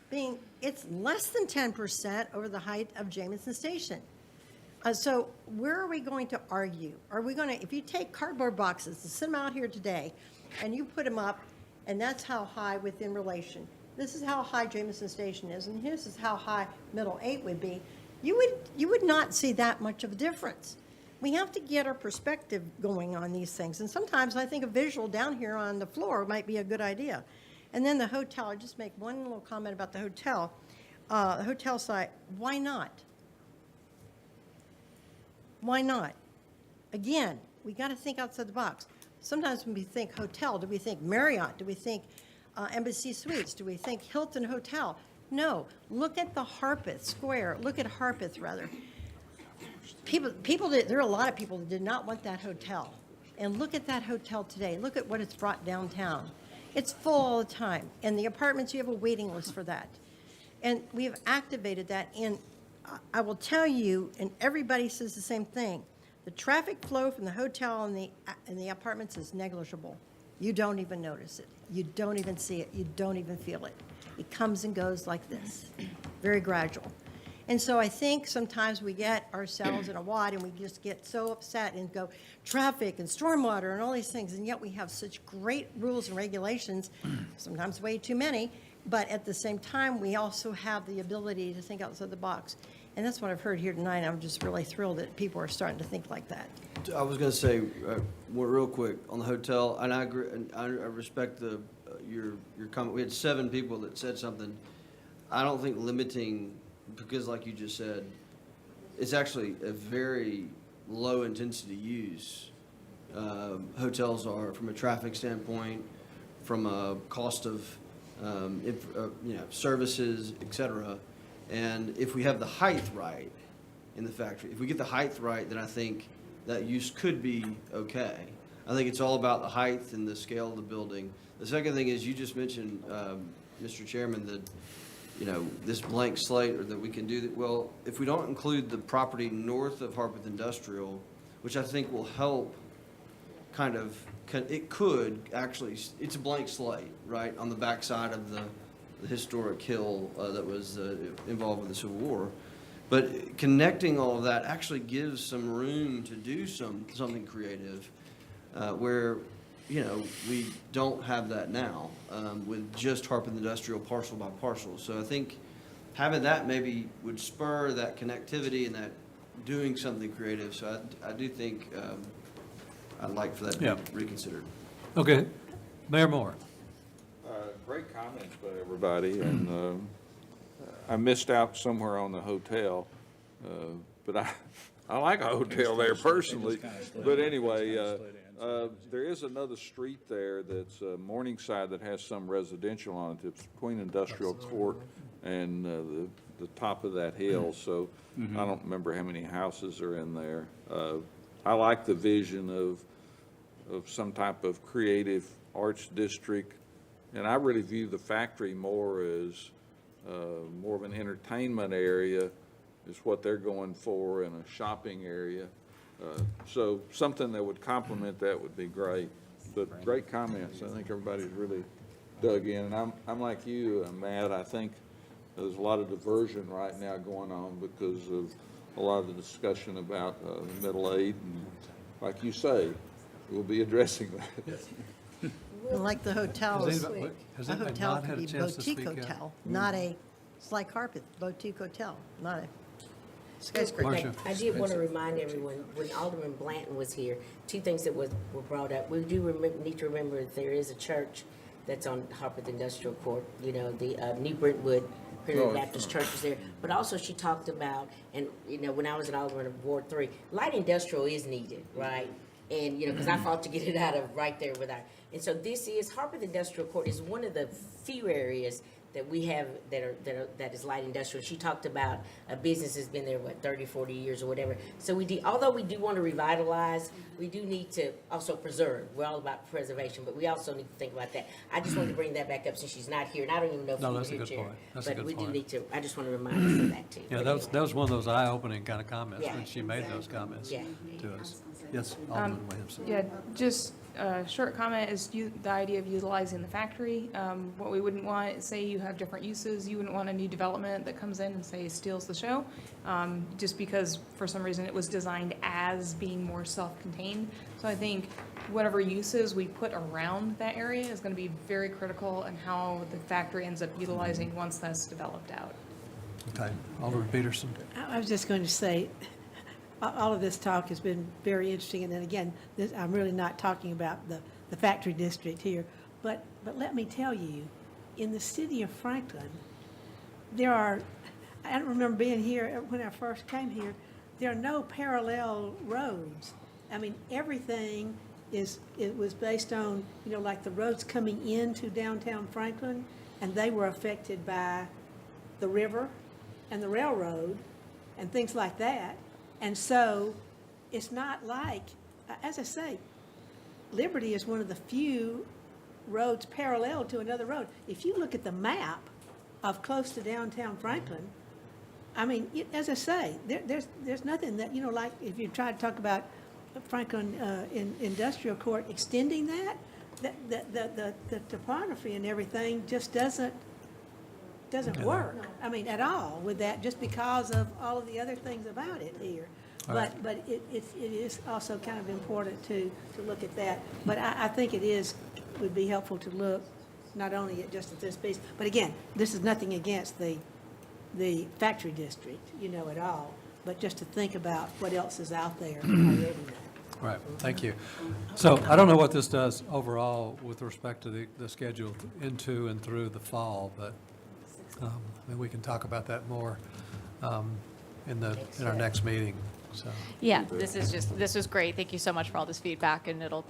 Speaker 12: being, it's less than 10% over the height of Jamison Station. So where are we going to argue? Are we going to, if you take cardboard boxes and sit them out here today, and you put them up, and that's how high within relation. This is how high Jamison Station is, and this is how high middle 8 would be. You would not see that much of a difference. We have to get our perspective going on these things, and sometimes I think a visual down here on the floor might be a good idea. And then the hotel, I'll just make one little comment about the hotel. The hotel site, why not? Why not? Again, we got to think outside the box. Sometimes when we think hotel, do we think Marriott? Do we think Embassy Suites? Do we think Hilton Hotel? No. Look at the Harpeth Square. Look at Harpeth, rather. There are a lot of people that did not want that hotel. And look at that hotel today. Look at what it's brought downtown. It's full all the time. And the apartments, you have a waiting list for that. And we have activated that. And I will tell you, and everybody says the same thing, the traffic flow from the hotel and the apartments is negligible. You don't even notice it. You don't even see it. You don't even feel it. It comes and goes like this, very gradual. And so I think sometimes we get ourselves in a wad and we just get so upset and go traffic and stormwater and all these things, and yet we have such great rules and regulations, sometimes way too many, but at the same time, we also have the ability to think outside the box. And that's what I've heard here tonight. I'm just really thrilled that people are starting to think like that.
Speaker 3: I was going to say, real quick, on the hotel, and I agree, and I respect your comment. We had 7 people that said something. I don't think limiting, because like you just said, it's actually a very low-intensity use. Hotels are, from a traffic standpoint, from a cost of services, et cetera. And if we have the height right in the factory, if we get the height right, then I think that use could be okay. I think it's all about the height and the scale of the building. The second thing is, you just mentioned, Mr. Chairman, that, this blank slate, or that we can do that. Well, if we don't include the property north of Harpeth Industrial, which I think will help it could actually, it's a blank slate, right, on the backside of the historic hill that was involved with the Civil War. But connecting all of that actually gives some room to do something creative where, we don't have that now with just Harpeth Industrial parcel by parcel. So I think having that maybe would spur that connectivity and that doing something creative. So I do think I'd like for that to be reconsidered.
Speaker 1: Okay. Mayor Moore.
Speaker 19: Great comments by everybody, and I missed out somewhere on the hotel, but I like a hotel there personally. But anyway, there is another street there that's Morningside that has some residential on it. It's between Industrial Court and the top of that hill, so I don't remember how many houses are in there. I like the vision of some type of creative arts district. And I really view the factory more as more of an entertainment area is what they're going for, and a shopping area. So something that would complement that would be great. But great comments. I think everybody's really dug in. And I'm like you, Matt. I think there's a lot of diversion right now going on because of a lot of the discussion about the middle 8. And like you say, we'll be addressing that.
Speaker 12: Like the hotels,
Speaker 1: Has
Speaker 12: a
Speaker 1: anybody
Speaker 12: hotel
Speaker 1: not had
Speaker 12: could
Speaker 1: a
Speaker 12: be
Speaker 1: chance to
Speaker 12: boutique
Speaker 1: speak yet?
Speaker 12: hotel, not a, it's like Harpeth, boutique hotel, not a, skyscraper.
Speaker 1: Marcia.
Speaker 17: I did want to remind everyone, when Alderman Blanton was here, two things that were brought up. We do need to remember that there is a church that's on Harpeth Industrial Court, you know, the New Brentwood Primitive Baptist Church is there. But also she talked about, and, you know, when I was an alderman of Ward 3, light industrial is needed, right? And, you know, because I fought to get it out of right there with our, and so this is, Harpeth Industrial Court is one of the few areas that we have that is light industrial. She talked about a business that's been there, 30, 40 years or whatever. So although we do want to revitalize, we do need to also preserve. We're all about preservation, but we also need to think about that. I just wanted to bring that back up since she's not here, and I don't even know if
Speaker 1: No,
Speaker 17: she
Speaker 1: that's
Speaker 17: was
Speaker 1: a
Speaker 17: here,
Speaker 1: good
Speaker 17: Chair.
Speaker 1: point. That's a good
Speaker 17: But we do
Speaker 1: point.
Speaker 17: need to, I just want to remind us of that too.
Speaker 1: Yeah,
Speaker 17: But
Speaker 1: that was,
Speaker 17: anyway.
Speaker 1: that was one of those eye-opening kind of comments
Speaker 17: Yeah.
Speaker 1: when she made those comments
Speaker 17: Yeah.
Speaker 1: to us. Yes, Alderman Williamson.
Speaker 15: Yeah, just a short comment is the idea of utilizing the factory. What we wouldn't want, say you have different uses, you wouldn't want a new development that comes in and say steals the show, just because for some reason it was designed as being more self-contained. So I think whatever uses we put around that area is going to be very critical in how the factory ends up utilizing once that's developed out.
Speaker 1: Okay, Alderman Peterson.
Speaker 16: I was just going to say, all of this talk has been very interesting, and then again, I'm really not talking about the factory district here, but let me tell you, in the city of Franklin, there are, I don't remember being here when I first came here, there are no parallel roads. I mean, everything it was based on, you know, like the roads coming into downtown Franklin, and they were affected by the river and the railroad and things like that. And so it's not like, as I say, Liberty is one of the few roads parallel to another road. If you look at the map of close to downtown Franklin, I mean, as I say, there's nothing that, you know, like if you try to talk about Franklin Industrial Court extending that, the topography and everything just doesn't work, I mean, at all with that, just because of all of the other things about it here.
Speaker 1: All right.
Speaker 16: But it is also kind of important to look at that. But I think would be helpful to look not only at this piece, but again, this is nothing against the factory district, you know, at all, but just to think about what else is out there already.
Speaker 1: Right, thank you. So I don't know what this does overall with respect to the schedule into and through the fall, but maybe we can talk about that more in our next meeting, so.
Speaker 13: Yeah, this was great. Thank you so much for all this feedback, and it'll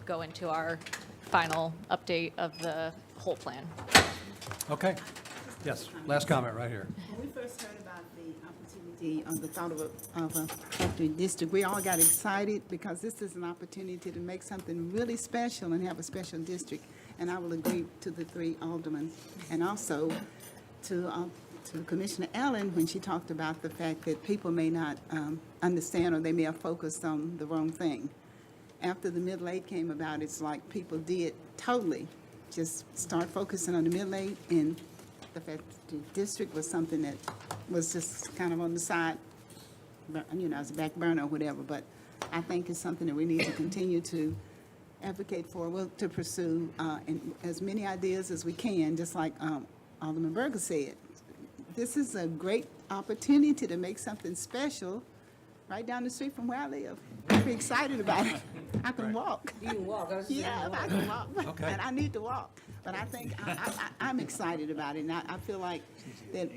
Speaker 13: go into our final update of the whole plan.
Speaker 1: Okay, yes, last comment right here.
Speaker 11: When we first heard about the opportunity of the thought of a factory district, we all got excited because this is an opportunity to make something really special and have a special district. And I will agree to the three aldermen, and also to Commissioner Allen when she talked about the fact that people may not understand, or they may have focused on the wrong thing. After the Middle Eight came about, it's like people did totally just start focusing on the Middle Eight, and the fact that the district was something that was just kind of on the side, you know, as a back burner or whatever. But I think it's something that we need to continue to advocate for, well, to pursue as many ideas as we can, just like Alderman Berger said. This is a great opportunity to make something special right down the street from where I live. I'm very excited about it. I can walk.
Speaker 17: You can walk. I was just
Speaker 11: Yeah,
Speaker 17: saying
Speaker 11: I can walk,
Speaker 1: Okay.
Speaker 11: and I need to walk. But I think I'm excited about it, and I feel like that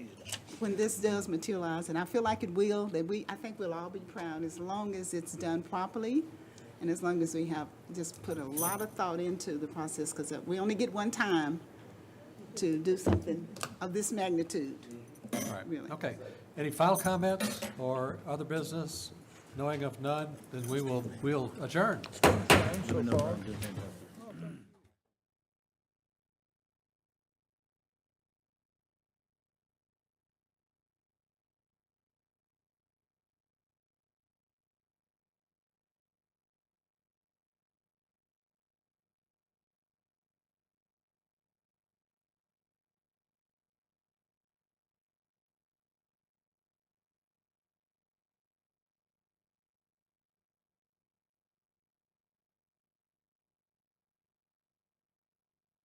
Speaker 11: when this does materialize, and I feel like it will, that I think we'll all be proud as long as it's done properly, and as long as we have just put a lot of thought into the process, because we only get one time to do something of this magnitude.
Speaker 1: All right,
Speaker 11: Really.
Speaker 1: okay. Any final comments or other business? Knowing of none, then we'll adjourn.